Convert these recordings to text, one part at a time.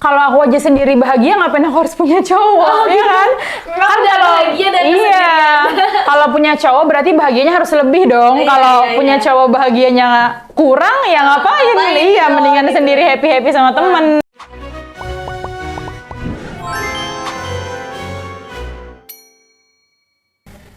kalau aku aja sendiri bahagia, ngapain aku harus punya cowok, ya kan? Memang Kan udah kalau bahagia dari iya, kesendirian. kalau punya cowok berarti bahagianya harus lebih dong. Iya, Kalau iya, punya iya. cowok bahagianya kurang, ya ngapain? ngapain Iya, dong, mendingan gitu. sendiri happy sama temen.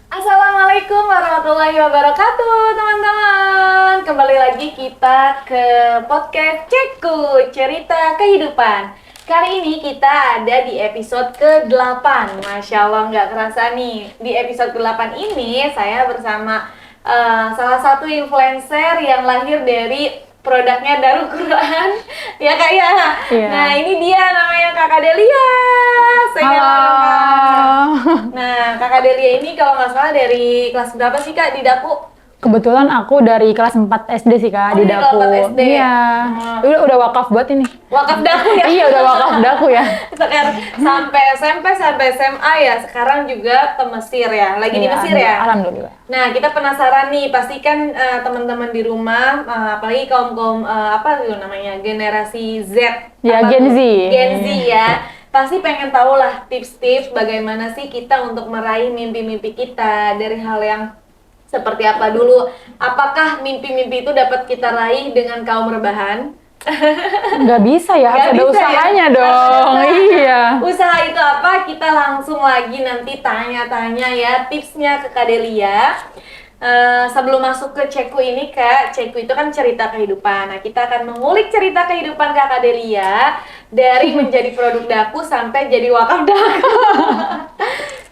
Assalamualaikum warahmatullahi wabarakatuh, teman-teman. Kembali lagi kita ke podcast Ceku, Cerita Kehidupan. Kali ini kita ada di episode ke-8. Masya Allah, nggak kerasa nih. Di episode ke-8 ini saya bersama salah satu influencer yang lahir dari produknya Darul Quran. Ya Kak ya? Iya. Nah ini dia namanya Kakak Delia. Saya Halo. Nah, Kakak Delia ini kalau nggak salah dari kelas berapa sih Kak di Daku? Kebetulan aku dari kelas 4 SD sih Kak, Oh, di dari Daku. kelas 4 SD. Iya. Udah wakaf buat ini. Wakaf Daku ya? Iya, udah wakaf Daku ya. Sekarang sampai SMP sampai SMA ya, sekarang juga ke Mesir ya, lagi di Iya, Mesir ya. Alhamdulillah. Nah, kita penasaran nih, pastikan teman-teman di rumah, apalagi kaum apa itu namanya generasi Z, Ya, apa Gen tuh? Z. Gen Z ya, pasti pengen tahu lah tips-tips bagaimana sih kita untuk meraih mimpi-mimpi kita dari hal yang seperti apa dulu. Apakah mimpi-mimpi itu dapat kita raih dengan kaum rebahan? Nggak bisa ya, Nggak harus ada bisa usahanya ya? dong. Harus ada. Iya. Usaha itu apa? Kita langsung lagi nanti tanya-tanya ya tipsnya ke Kak Delia. Sebelum masuk ke Ceku ini Kak, Ceku itu kan cerita kehidupan. Nah kita akan mengulik cerita kehidupan Kak Delia dari menjadi produk Daku sampai jadi wakaf Daku.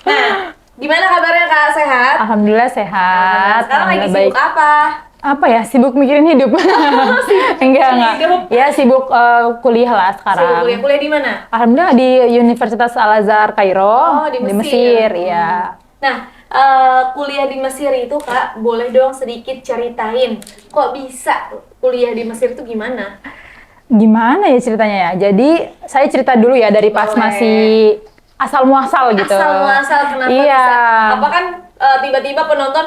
Nah, gimana kabarnya Kak? Sehat? Alhamdulillah sehat. Sekarang lagi Alhamdulillah sibuk apa? Apa ya, sibuk mikirin hidup. enggak hidup. ya sibuk kuliah lah sekarang. Sibuk kuliah di mana? Alhamdulillah di Universitas Al Azhar Kairo, Oh, di di Mesir. Mesir, ya. Nah, kuliah di Mesir itu Kak, boleh dong sedikit ceritain kok bisa kuliah di Mesir itu gimana? Gimana ya ceritanya ya, jadi saya cerita dulu ya dari pas Boleh. masih asal muasal gitu. Asal muasal kenapa Iya. bisa? Apa kan tiba-tiba penonton,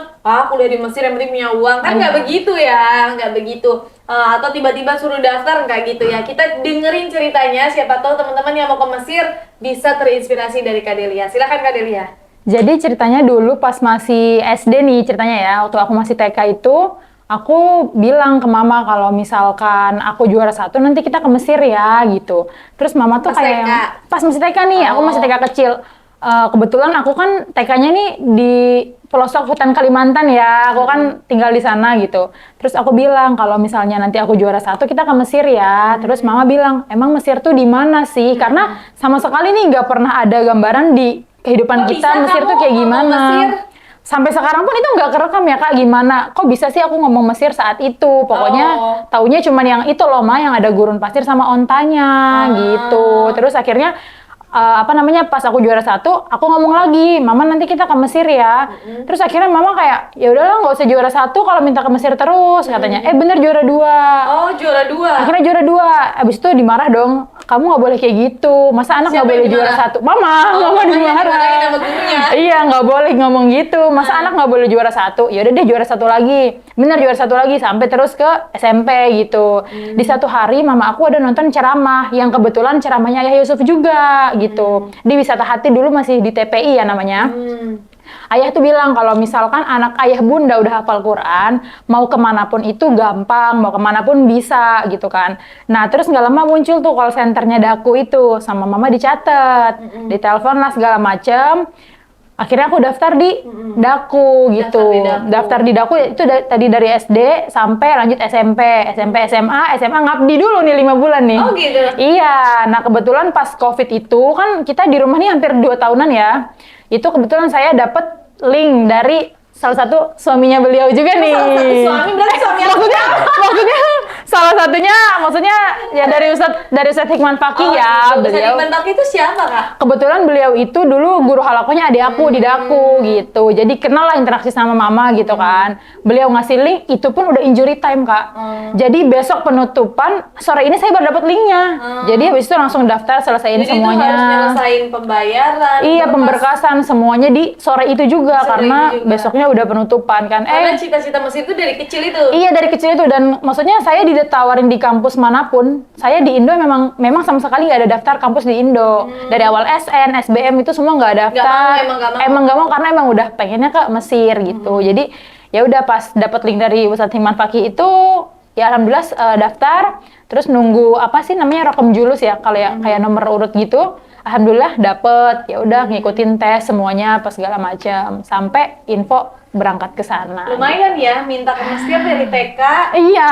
kuliah di Mesir yang penting punya uang, kan nggak begitu ya, nggak begitu. Atau tiba-tiba suruh daftar, nggak gitu ya. Kita dengerin ceritanya, siapa tahu teman-teman yang mau ke Mesir bisa terinspirasi dari Kak Delia. Silakan Kak Delia. Jadi ceritanya dulu pas masih SD nih ceritanya ya, waktu aku masih TK itu, aku bilang ke mama kalau misalkan aku juara 1 nanti kita ke Mesir ya gitu. Terus mama tuh Pas kayak TK? pas masih TK nih, aku masih TK kecil. Kebetulan aku kan TK-nya nih di pelosok hutan Kalimantan ya, aku kan tinggal di sana gitu. Terus aku bilang kalau misalnya nanti aku juara 1 kita ke Mesir ya. Terus mama bilang, emang Mesir tuh di mana sih? Karena sama sekali nih nggak pernah ada gambaran di kehidupan Kok kita bisa Mesir tuh kamu kayak ngomong gimana. Mesir? Sampai sekarang pun itu nggak kerekam ya Kak, gimana? Kok bisa sih aku ngomong Mesir saat itu? Pokoknya taunya cuman yang itu loh Ma, yang ada gurun pasir sama ontanya gitu. Terus akhirnya pas aku juara 1, aku ngomong lagi, Mama nanti kita ke Mesir ya. Terus akhirnya Mama kayak, ya udahlah nggak usah juara 1 kalau minta ke Mesir terus katanya. Bener juara 2. Oh, juara 2. Akhirnya juara 2. Abis itu dimarah dong. Kamu nggak boleh kayak gitu. Masa anak nggak Siapa boleh yang juara dimarah? 1? Mama Dimarahin dimarah. sama gurunya. Iya, nggak boleh ngomong gitu. Masa anak nggak boleh juara 1? Ya udah deh juara 1 lagi. Bener juara 1 lagi sampai terus ke SMP gitu. Di satu hari mama aku ada nonton ceramah yang kebetulan ceramahnya Ayah Yusuf juga gitu. Di Wisata Hati dulu masih di TPI ya namanya. Ayah tuh bilang kalau misalkan anak ayah bunda udah hafal Quran, mau kemanapun itu gampang, mau kemanapun bisa gitu kan. Nah terus nggak lama muncul tuh call centernya Daku itu, sama mama dicatat, ditelepon lah segala macem. Akhirnya aku daftar di Daku gitu. Daftar di Daku itu tadi dari SD sampai lanjut SMP, SMA ngabdi dulu nih 5 bulan nih. Oh gitu. Iya, nah kebetulan pas COVID itu kan kita di rumah nih hampir 2 tahunan ya. Itu kebetulan saya dapat link dari salah satu suaminya beliau juga nih. Salah satu suami berarti suami aku. Maksudnya salah satunya maksudnya ya dari Ustadz Hikman Fakih ya. Ustadz Beliau Hikman Fakih itu siapa Kak? kebetulan beliau itu dulu guru halakonya adik aku di Daku gitu. Jadi kenal lah interaksi sama mama gitu kan. Beliau ngasih link, itu pun udah injury time Kak. Jadi besok penutupan, sore ini saya baru dapat linknya. Jadi habis itu langsung daftar, selesaiin Jadi semuanya. itu harus nyelesain pembayaran. Iya, berkas. pemberkasan semuanya di sore itu juga Sore karena itu juga. besoknya udah penutupan kan. Karena cita-cita Mesir itu dari kecil itu. Iya dari kecil itu, dan maksudnya saya di ditawarin di kampus manapun, saya di Indo memang sama sekali nggak ada daftar kampus di Indo. Dari awal SN, SBM itu semua nggak daftar. Emang nggak mau karena emang udah pengennya ke Mesir gitu. Jadi ya udah pas dapat link dari Ustadz Himan Fakih itu, ya alhamdulillah daftar. Terus nunggu apa sih namanya rokem julus ya, kalau ya kayak nomor urut gitu. Alhamdulillah dapet, ya udah ngikutin tes semuanya apa segala macam sampai info berangkat ke sana. Lumayan ya, minta ke Mesir dari TK. Iya.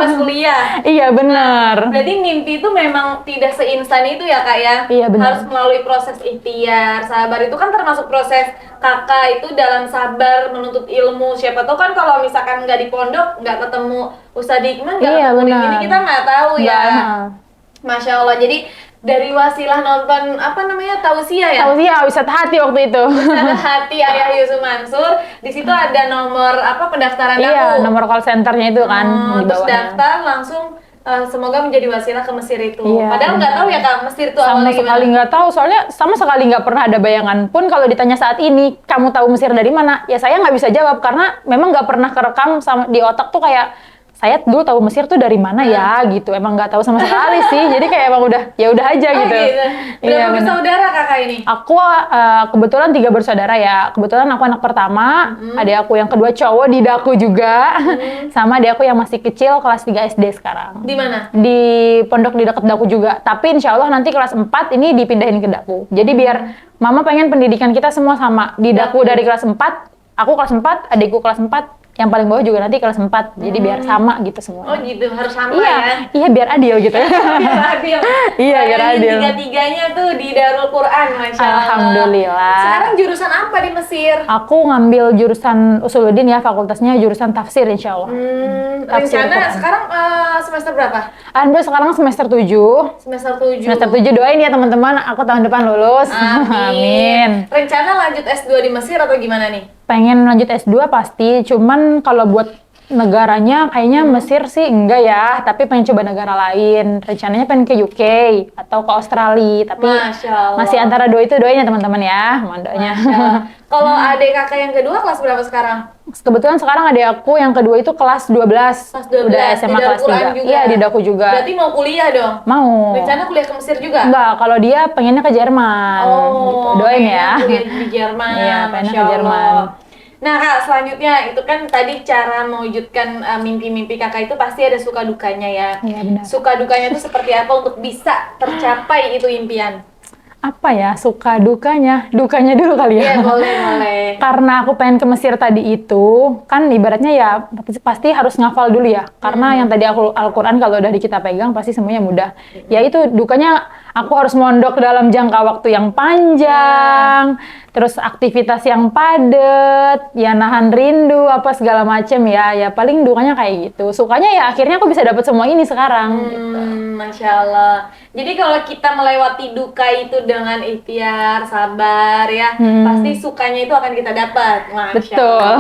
Pas kuliah. Iya benar. Berarti mimpi itu memang tidak seinstan itu ya kak ya? Iya benar. Harus melalui proses ikhtiar, sabar itu kan termasuk proses kakak itu dalam sabar menuntut ilmu. Siapa tahu kan kalau misalkan nggak di pondok, nggak ketemu Ustadz Hikman, nggak Iya, ketemu di benar. sini, kita nggak tahu ya. Nggak. Masya Allah. Jadi dari wasilah nonton apa namanya tausiah ya? Tausiah Ustadz Hati waktu itu. Ada hati Ayah Yusuf Mansur, di situ ada nomor apa pendaftaran aku. Iya, nomor call centernya itu kan di Terus bawahnya. daftar langsung semoga menjadi wasilah ke Mesir itu. Iya, Padahal nggak tahu ya kak Mesir itu Sama awalnya sekali gimana. nggak tahu, soalnya sama sekali nggak pernah ada bayangan pun kalau ditanya saat ini, kamu tahu Mesir dari mana? Ya saya nggak bisa jawab karena memang nggak pernah kerekam sama di otak tuh kayak saya dulu tahu Mesir tuh dari mana ya gitu. Emang nggak tahu sama sekali sih. Jadi kayak emang udah ya udah aja Oh, gitu. gitu. Iya, Berapa benar. bersaudara kakak ini? Aku kebetulan 3 bersaudara ya. Kebetulan aku anak pertama, adik aku yang kedua cowok di Daku juga, sama adik aku yang masih kecil kelas 3 SD sekarang. Di mana? Di pondok di dekat Daku juga. Tapi insya Allah nanti kelas 4 ini dipindahin ke Daku. Jadi biar mama pengen pendidikan kita semua sama. Di Daku dari kelas 4, aku kelas 4, adikku kelas 4, yang paling bawah juga nanti kelas 4. Jadi biar sama gitu semua. Oh gitu, harus sama Iya, ya. iya biar adil gitu ya. Biar adil. Iya, biar Kalian adil. Tiga-tiganya tuh di Darul Quran, Masya Allah. Alhamdulillah. Sekarang jurusan apa di Mesir? Aku ngambil jurusan Usuluddin ya, fakultasnya jurusan tafsir insya Allah. Tafsir Rencana Quran. sekarang semester berapa? Alhamdulillah sekarang semester 7. Semester 7. Semester 7 doain ya teman-teman, aku tahun depan lulus. Amin. Rencana lanjut S2 di Mesir atau gimana nih? Pengen lanjut S2 pasti, cuman kalau buat negaranya kayaknya Mesir sih enggak ya, tapi pengen coba negara lain. Rencananya pengen ke UK atau ke Australia, tapi Masya Allah. masih antara dua itu doain ya teman-teman ya, mohon doanya. Masya Allah. Kalau adik kakak yang kedua kelas berapa sekarang? Kebetulan sekarang adik aku yang kedua itu kelas 12. Kelas 12. Udah SMA Di Darul kelas Quran 3. juga? Iya, di Daku juga. Berarti mau kuliah dong? Mau. Rencana kuliah ke Mesir juga? Enggak, kalau dia pengennya ke Jerman. gitu. Doain pengennya ya. kuliah di Jerman. Iya, pengennya Masya ke Jerman. Allah. Nah kak, selanjutnya itu kan tadi cara mewujudkan mimpi-mimpi kakak itu pasti ada suka dukanya ya. Iya, benar. Suka dukanya itu seperti apa untuk bisa tercapai itu impian? Apa ya, suka dukanya? Dukanya dulu kali ya. Iya boleh. Karena aku pengen ke Mesir tadi itu, kan ibaratnya ya pasti harus ngafal dulu ya. Karena yang tadi aku Al-Quran kalau udah kita pegang pasti semuanya mudah. Ya itu dukanya aku harus mondok dalam jangka waktu yang panjang, terus aktivitas yang padat, ya nahan rindu apa segala macem ya. Ya paling dukanya kayak gitu. Sukanya ya akhirnya aku bisa dapat semua ini sekarang. Gitu. Masya Allah. Jadi kalau kita melewati duka itu dengan ikhtiar, sabar ya, pasti sukanya itu akan kita dapat. Masya Betul. Allah.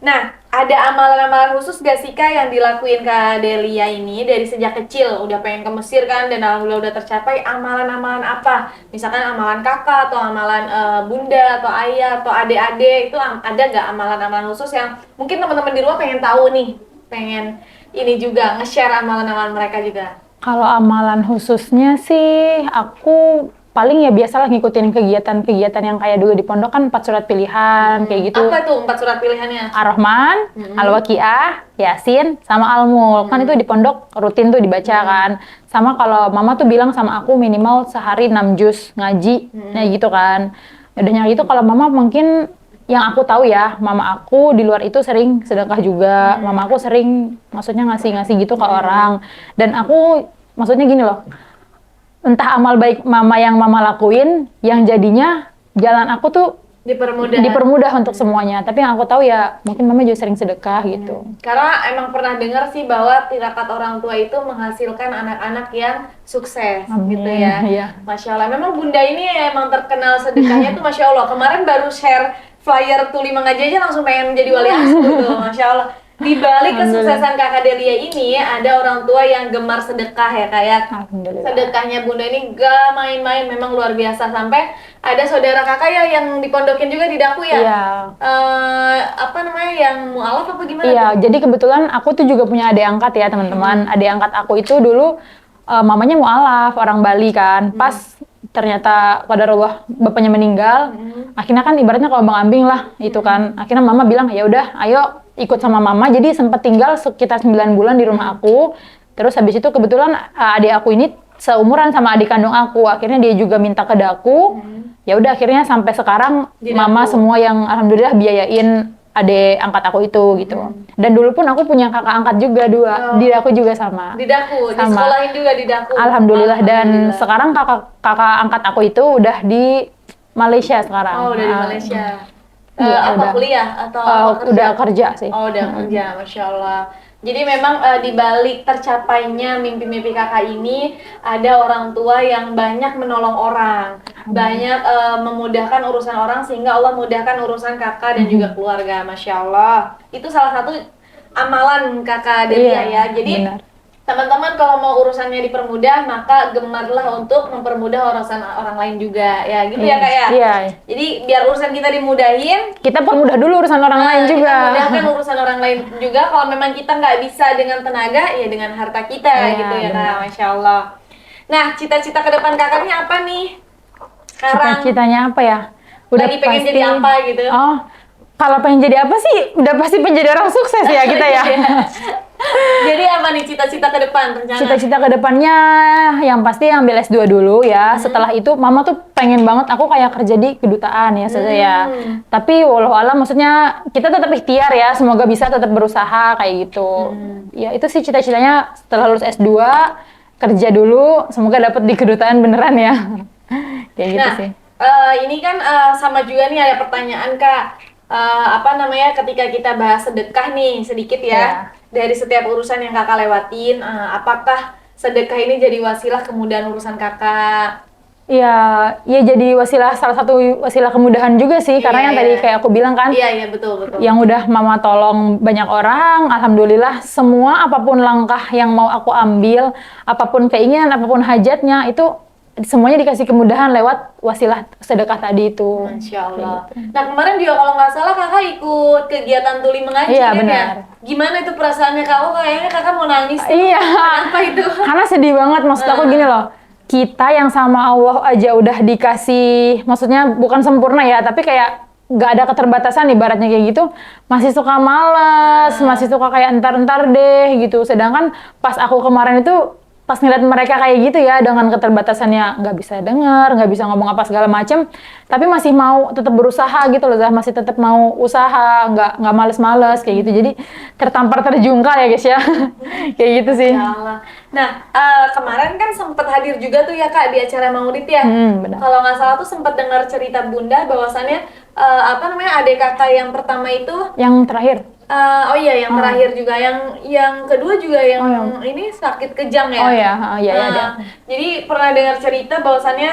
Nah, ada amalan-amalan khusus gak sih Kak yang dilakuin Kak Delia ini dari sejak kecil? Udah pengen ke Mesir kan dan alhamdulillah udah tercapai. Amalan-amalan apa? Misalkan amalan kakak atau amalan bunda atau ayah atau adik-adik, itu ada gak amalan-amalan khusus yang mungkin teman-teman di rumah pengen tahu nih, pengen ini juga nge-share amalan-amalan mereka juga. Kalau amalan khususnya sih, aku paling ya biasalah ngikutin kegiatan-kegiatan yang kayak dulu di pondok kan 4 surat pilihan, kayak gitu. Apa tuh 4 surat pilihannya? Ar-Rahman, Al-Waqiah, Yasin, sama Al-Mulk. Kan itu di pondok rutin tuh dibaca kan. Sama kalau mama tuh bilang sama aku minimal sehari 6 juz ngaji, nah gitu kan. Udah gitu kalau mama mungkin yang aku tahu ya, mama aku di luar itu sering sedekah juga. Mama aku sering maksudnya ngasih-ngasih gitu ke orang. Dan aku maksudnya gini loh, entah amal baik mama yang mama lakuin, yang jadinya jalan aku tuh dipermudah untuk semuanya. Tapi yang aku tahu ya mungkin mama juga sering sedekah gitu. Karena emang pernah dengar sih bahwa tirakat orang tua itu menghasilkan anak-anak yang sukses. Amin. Gitu ya. Iya. Masya Allah. Memang bunda ini emang terkenal sedekahnya tuh Masya Allah. Kemarin baru share flyer tuli mengaji aja langsung pengen jadi wali asuh tuh. Masya Allah. Di balik kesuksesan Kakak Delia ini ada orang tua yang gemar sedekah ya Kak ya. Alhamdulillah. Sedekahnya Bunda ini gak main-main, memang luar biasa. Sampai ada saudara Kakak ya yang dipondokin juga di Daku ya. Iya. Apa namanya, yang mualaf apa gimana? Iya, jadi kebetulan aku tuh juga punya adik angkat ya teman-teman. Adik angkat aku itu dulu mamanya mualaf, orang Bali kan. Pas ternyata qadarullah bapaknya meninggal, akhirnya kan ibaratnya kalau Bang Ambing lah itu kan. Akhirnya mama bilang, "Ya udah, ayo ikut sama mama." Jadi sempat tinggal sekitar 9 bulan di rumah aku. Terus habis itu kebetulan adik aku ini seumuran sama adik kandung aku. Akhirnya dia juga minta ke Daku. Ya udah, akhirnya sampai sekarang Di mama Daku. semua yang alhamdulillah biayain adik angkat aku itu gitu. Dan dulu pun aku punya kakak angkat juga dua. Oh. Di Daku juga sama. Di Daku, Sama. disekolahin juga di Daku. Alhamdulillah. Dan Alhamdulillah. sekarang kakak angkat aku itu udah di Malaysia sekarang. Oh, udah di Malaysia. Iya, Apa udah. kuliah atau apa kerja? Udah kerja sih. Oh, udah kerja, Masya Allah. Jadi memang di balik tercapainya mimpi-mimpi Kakak ini ada orang tua yang banyak menolong orang, banyak memudahkan urusan orang sehingga Allah mudahkan urusan Kakak dan juga keluarga, Masya Allah. Itu salah satu amalan Kakak Delia ya. Jadi benar. teman-teman kalau mau urusannya dipermudah, maka gemarlah untuk mempermudah urusan orang lain juga, ya gitu ya Kak ya. Iya. Jadi biar urusan kita dimudahin, Kita permudah dulu urusan orang lain juga. kita mudahkan urusan orang lain juga. Kalau memang kita nggak bisa dengan tenaga, ya dengan harta kita, Iya, gitu ya Kak. benar. Masya Allah. Nah, cita-cita ke depan kakaknya apa nih? Sekarang Cita-citanya apa ya? lagi pengen jadi apa gitu? Oh, kalau pengen jadi apa sih? Udah pasti pengen jadi orang sukses ya kita ya. Jadi apa nih cita-cita ke depan rencana? Cita-cita ke depannya yang pasti ambil S2 dulu ya. Setelah itu mama tuh pengen banget aku kayak kerja di kedutaan ya saja ya. Tapi walau alam maksudnya kita tetap ikhtiar ya. Semoga bisa tetap berusaha kayak gitu. Ya itu sih cita-citanya setelah lulus S2 kerja dulu. Semoga dapat di kedutaan beneran ya. Kayak gitu Nah, sih. ini kan sama juga nih ada pertanyaan Kak. Apa namanya, ketika kita bahas sedekah nih sedikit ya, Iya. dari setiap urusan yang kakak lewatin, apakah sedekah ini jadi wasilah kemudahan urusan kakak? Iya, ya jadi salah satu wasilah kemudahan juga sih. Karena yang tadi kayak aku bilang kan, Iya, iya betul. yang udah mama tolong banyak orang, alhamdulillah semua apapun langkah yang mau aku ambil, apapun keinginan, apapun hajatnya, itu semuanya dikasih kemudahan lewat wasilah sedekah tadi itu. Masya Allah. Nah kemarin juga kalau nggak salah kakak ikut kegiatan tuli mengaji Iya, kan benar. ya? Gimana itu perasaannya kak? Oh, kayaknya kakak mau nangis. Iya. Kenapa itu? Karena sedih banget, maksud aku gini loh. Kita yang sama Allah aja udah dikasih, maksudnya bukan sempurna ya, tapi kayak nggak ada keterbatasan ibaratnya kayak gitu, masih suka males, masih suka kayak entar-entar deh gitu. Sedangkan pas aku kemarin itu, pas ngeliat mereka kayak gitu ya, dengan keterbatasannya nggak bisa dengar, nggak bisa ngomong apa segala macem, tapi masih mau tetap berusaha gitu loh, Zah. Masih tetap mau usaha, nggak males-males kayak gitu. Jadi tertampar terjungkal ya guys ya, kayak gitu sih. Ya Allah. Nah, kemarin kan sempat hadir juga tuh ya kak di acara Maulid ya. Benar. Kalau nggak salah tuh sempat dengar cerita bunda bahwasannya apa namanya, adik kakak yang pertama itu, Yang terakhir. oh iya yang terakhir juga, yang kedua juga yang ini sakit kejang ya. Oh ya, iya ada. Jadi pernah dengar cerita bahwasannya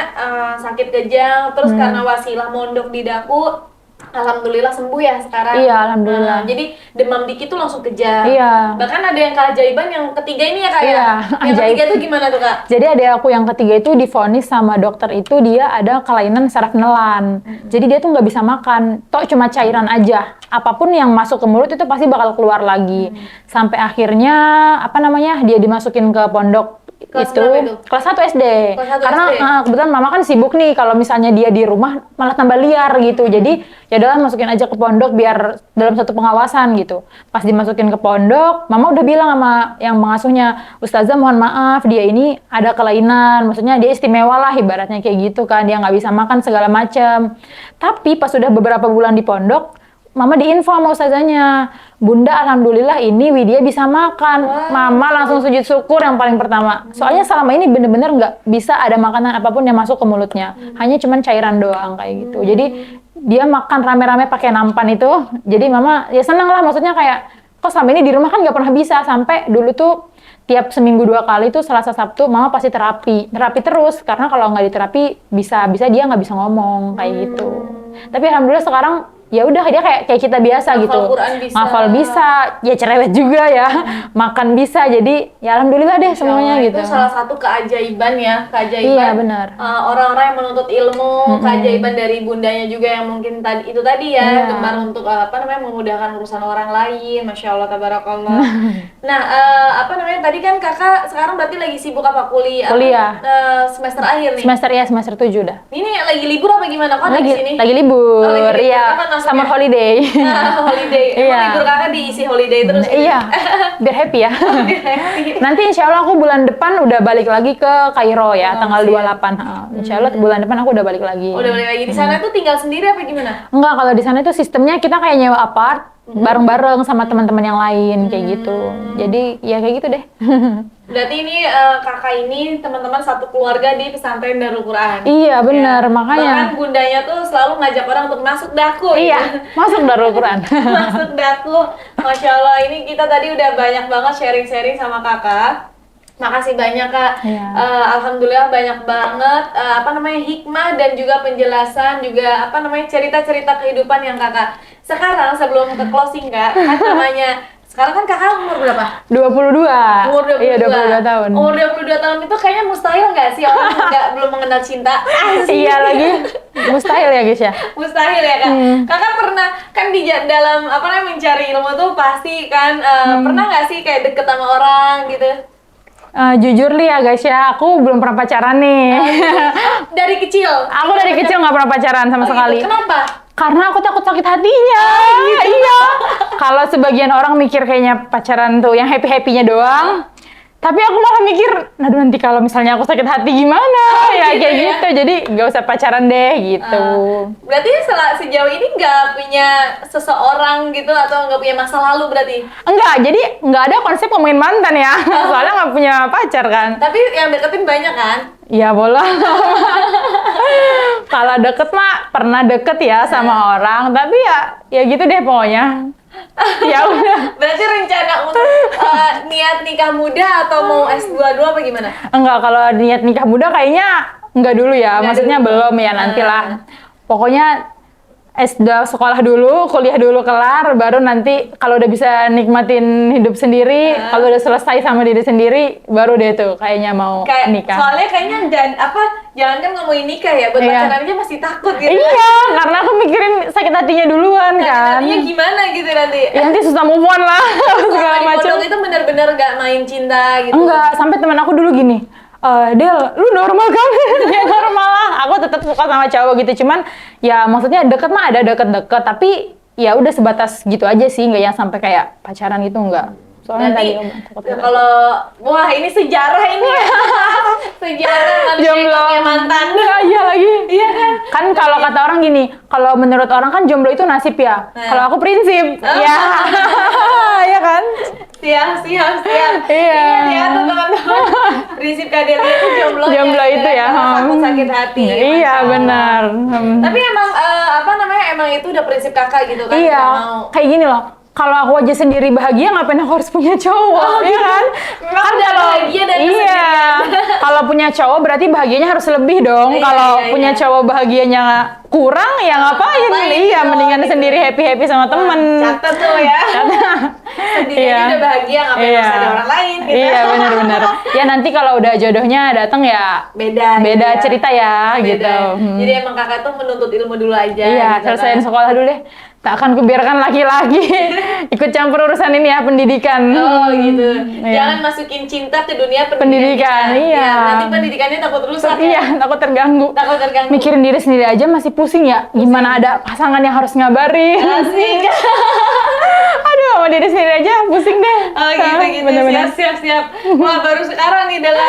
sakit kejang, terus karena wasilah mondok di Daku, alhamdulillah sembuh ya sekarang. Iya, alhamdulillah. Jadi demam dikit tuh langsung kejang. Iya. Bahkan ada yang keajaiban yang ketiga ini ya kak ya. Iya, Yang ajaib. ketiga tuh gimana tuh kak? Jadi ada aku yang ketiga itu divonis sama dokter itu dia ada kelainan saraf nelan. Jadi dia tuh nggak bisa makan, tok cuma cairan aja. Apapun yang masuk ke mulut itu pasti bakal keluar lagi. Sampai akhirnya apa namanya dia dimasukin ke pondok Kelas itu berapa itu? kelas 1 SD. Kelas 1 Karena SD. kebetulan mama kan sibuk nih kalau misalnya dia di rumah malah tambah liar gitu. Jadi ya udahlah masukin aja ke pondok biar dalam satu pengawasan gitu. Pas dimasukin ke pondok, mama udah bilang sama yang mengasuhnya, "Ustazah mohon maaf, dia ini ada kelainan, maksudnya dia istimewa lah ibaratnya kayak gitu kan, dia nggak bisa makan segala macam." Tapi pas sudah beberapa bulan di pondok, mama diinfo sama ustazahnya, "Bunda alhamdulillah ini Widya bisa makan." Mama langsung sujud syukur yang paling pertama. Soalnya selama ini bener-bener nggak bisa ada makanan apapun yang masuk ke mulutnya. Hanya cuman cairan doang kayak gitu. Jadi dia makan rame-rame pakai nampan itu. Jadi mama ya seneng lah, maksudnya kayak kok selama ini di rumah kan nggak pernah bisa. Sampai dulu tuh tiap seminggu 2 kali tuh Selasa Sabtu mama pasti terapi terus, karena kalau nggak diterapi bisa dia nggak bisa ngomong kayak gitu. Tapi alhamdulillah sekarang ya udah dia kayak kita biasa Hafal gitu. Quran bisa. Ngafal bisa, ya cerewet juga ya. Makan bisa. Jadi ya alhamdulillah deh semuanya Allah, gitu. itu salah satu keajaiban ya, keajaiban Iya, benar. orang-orang yang menuntut ilmu, keajaiban dari bundanya juga yang mungkin itu tadi ya, Iya. gemar untuk memudahkan urusan orang lain. Masya Allah, tabarakallah. Nah, tadi kan kakak sekarang berarti lagi sibuk apa kuliah? Kuliah. Semester akhir nih. Semester 7 udah. Ini lagi libur apa gimana? Kok ada di sini? Lagi libur. Oh, lagi libur. Iya, Kapan masuknya? summer holiday. Holiday. Emang Iya. libur kakak diisi holiday terus? Iya, biar happy ya. Nanti insya Allah aku bulan depan udah balik lagi ke Kairo ya, tanggal 28. Insya Allah bulan depan aku udah balik lagi. Udah balik lagi di sana tuh tinggal sendiri apa gimana? Enggak, kalau di sana itu sistemnya kita kayak nyewa apart, bareng-bareng sama teman-teman yang lain kayak gitu. Jadi ya kayak gitu deh. Berarti ini kakak ini teman-teman satu keluarga di pesantren Darul Quran. Iya benar, Ya. makanya. Bahkan bundanya tuh selalu ngajak orang untuk masuk daku. Iya, gitu. masuk Darul Quran. Masuk daku. Masya Allah, ini kita tadi udah banyak banget sharing-sharing sama kakak. Makasih banyak kak. Iya. Alhamdulillah banyak banget hikmah dan juga penjelasan juga cerita-cerita kehidupan yang kakak. Sekarang sebelum ke closing kak, kan namanya sekarang kan kakak umur berapa? 22. Umur 22. Iya, 22 tahun. Umur 22 tahun itu kayaknya mustahil nggak sih orang belum mengenal cinta? Iya lagi. Mustahil ya guys ya. Mustahil ya kak. Kakak pernah kan di dalam mencari ilmu tuh pasti kan pernah nggak sih kayak deket sama orang gitu? Jujur li ya guys ya, aku belum pernah pacaran nih. Dari kecil? Aku dari kecil nggak pernah pacaran sama sekali. Gitu. Kenapa? Karena aku takut sakit hatinya. Iya. Kalau sebagian orang mikir kayaknya pacaran tuh yang happy-happynya doang. Tapi aku malah mikir, aduh nanti kalau misalnya aku sakit hati gimana? Ya gitu kayak ya? gitu. Jadi nggak usah pacaran deh gitu. Berarti sejauh ini nggak punya seseorang gitu atau nggak punya masa lalu berarti? Enggak, jadi nggak ada konsep ngomongin mantan ya. Soalnya nggak punya pacar kan. Tapi yang deketin banyak kan? Ya boleh. Kalau deket mah pernah deket ya sama orang, tapi ya gitu deh pokoknya. Ya udah. Berarti rencana untuk niat nikah muda atau mau S2 dulu apa gimana? Enggak, kalau niat nikah muda kayaknya enggak dulu ya. Enggak Maksudnya dulu. belum ya, nantilah. Pokoknya S2 sekolah dulu, kuliah dulu kelar, baru nanti kalau udah bisa nikmatin hidup sendiri, kalau udah selesai sama diri sendiri, baru deh tuh kayaknya mau nikah. Soalnya kayaknya jangan kan ngomongin nikah ya, buat Iya. pacaran aja masih takut gitu. Iya, karena aku mikirin sakit hatinya duluan kan. Artinya gimana gitu nanti? Ya nanti susah move on lah, segala Selama di macam. pondok itu benar-benar gak main cinta gitu? Enggak, sampai teman aku dulu gini, Del, lu normal kan? Ya normal lah, aku tetap suka sama cowok gitu, cuman ya maksudnya deket mah ada deket-deket, tapi ya udah sebatas gitu aja sih, nggak yang sampai kayak pacaran gitu, enggak. Soalnya Berarti tadi takut kalau wah ini sejarah ini ya. Sejarah manusia yang jomblo punya mantan. Iya lagi. Iya kan? Kan kalau kata orang gini, kalau menurut orang kan jomblo itu nasib ya. Nah. Kalau aku prinsip. Iya. Iya kan? Siap. Iya. Ingat ya tuh teman-teman. Prinsip Kadelia itu jomblo. Jomblo itu ya. Takut sakit hati. Iya Masya Allah. benar. Tapi emang emang itu udah prinsip kakak gitu kan? Iya, Nggak mau. kayak gini loh. Kalau aku aja sendiri bahagia, ngapain aku harus punya cowok, ya kan? Memang Kan udah kalau bahagia dan iya, kesendirian. kalau punya cowok berarti bahagianya harus lebih dong. Iya, Kalau iya, punya iya. cowok bahagianya kurang, ya ngapain? Iya, gitu, mendingan gitu. sendiri happy sama temen. Catat tuh ya. Sendiri Iya. aja udah bahagia, ngapain Iya. harus ada orang lain gitu. Iya, benar-benar. Ya nanti kalau udah jodohnya datang ya Beda gitu ya. cerita ya, Beda. gitu. Jadi emang kakak tuh menuntut ilmu dulu aja. Iya, gitu selesaiin kan. sekolah dulu deh. Tak akan kubiarkan laki-laki ikut campur urusan ini ya, pendidikan. Oh gitu. Iya. Jangan masukin cinta ke dunia Pendidikan, kita. iya. Ya, nanti pendidikannya takut rusak. Iya, takut terganggu. Takut terganggu. Mikirin diri sendiri aja masih pusing ya. Gimana ada pasangan yang harus ngabarin. Asik. Aduh, sama diri sendiri aja pusing deh. Oh gitu. Bener-bener. Siap. Wah baru sekarang nih dengar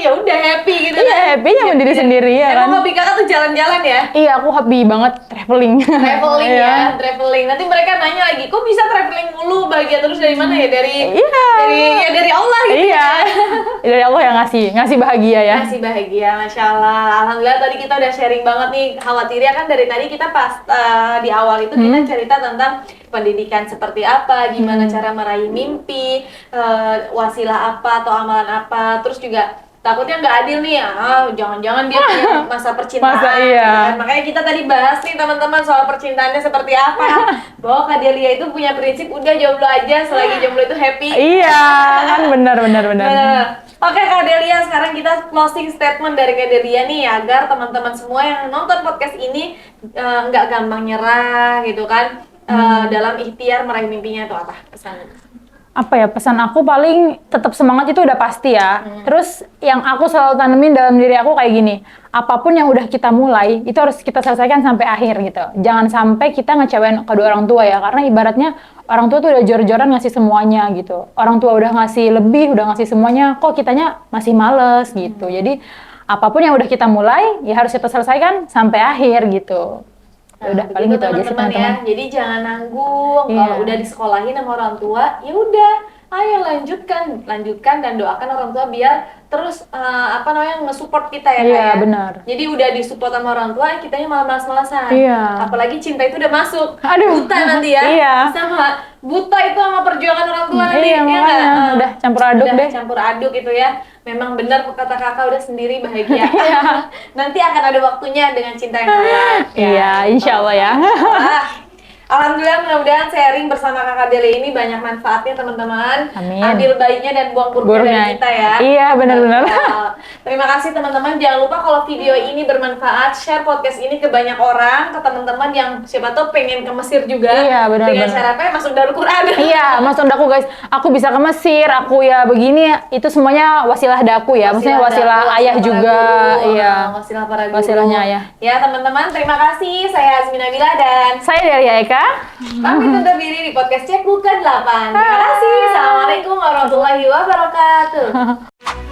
ya udah happy gitu. Iya, happy-nya sama diri sendiri ya kan. Emang hobi kakak tuh jalan-jalan ya? Iya, aku hobi banget traveling. Traveling Iya. ya, traveling. Nanti mereka nanya lagi, kok bisa traveling mulu? Bahagia terus dari mana ya? Dari Iya. dari Allah gitu. Iya. Dari Allah yang ngasih bahagia ya. Masih bahagia, Masya Allah. Alhamdulillah tadi kita udah sharing banget nih. Khawatirnya kan dari tadi kita pas di awal itu kita cerita tentang pendidikan seperti apa, gimana cara meraih mimpi, wasilah apa atau amalan apa, terus juga takutnya nggak adil nih, jangan-jangan dia punya masa percintaan. Masa iya. Kan? Makanya kita tadi bahas nih teman-teman soal percintaannya seperti apa. Bahwa Kak Delia itu punya prinsip udah jomblo aja, selagi jomblo itu happy. Iya, kan benar. Oke Kak Delia, sekarang kita closing statement dari Kak Delia nih agar teman-teman semua yang nonton podcast ini nggak gampang nyerah gitu kan, dalam ikhtiar meraih mimpinya itu apa pesannya? Apa ya, pesan aku paling tetap semangat itu udah pasti ya. Terus yang aku selalu tanemin dalam diri aku kayak gini, apapun yang udah kita mulai itu harus kita selesaikan sampai akhir gitu. Jangan sampai kita ngecewain kedua orang tua ya, karena ibaratnya orang tua tuh udah jor-joran ngasih semuanya gitu. Orang tua udah ngasih lebih, udah ngasih semuanya, kok kitanya masih males gitu. Jadi apapun yang udah kita mulai ya harus kita selesaikan sampai akhir gitu. Udah paling gitu aja sih teman-teman. Ya. Jadi jangan nanggung. Iya. Kalau udah disekolahin sama orang tua, ya udah, ayo lanjutkan dan doakan orang tua biar terus nge-support kita ya. Iya, Kak, ya. benar. Jadi udah disupport sama orang tua, kitanya malah malas-malasan. Iya. Apalagi cinta itu udah masuk. Aduh. Buta nanti ya. Iya. Sama buta itu sama perjuangan orang tua nanti. Iya, ya makanya. nggak? Udah campur aduk Udah deh. campur aduk gitu ya. Memang benar kata kakak udah sendiri bahagia. Iya. Nanti akan ada waktunya dengan cinta yang halal. Iya, insya Allah ya. Alhamdulillah, mudah-mudahan sharing bersama Kakak Delia ini banyak manfaatnya teman-teman. Amin. Ambil baiknya dan buang buruknya Buruknya. dari kita ya. Iya, benar-benar. Terima kasih teman-teman. Jangan lupa kalau video ini bermanfaat, share podcast ini ke banyak orang, ke teman-teman yang siapa tahu pengen ke Mesir juga. Iya, benar-benar. Dengan cara apa? Masuk Darul Quran. Iya, maksud aku guys, aku bisa ke Mesir, aku ya begini, itu semuanya wasilah daku ya. Maksudnya wasilah daku, ayah para juga, guru, iya. Wasilah para guru. Wasilahnya ayah. Ya teman-teman, terima kasih. Saya Azmi Nabila dan Saya dari Eka. pamit undur diri di podcast Cekku ke-8. Terima kasih. Assalamualaikum warahmatullahi wabarakatuh.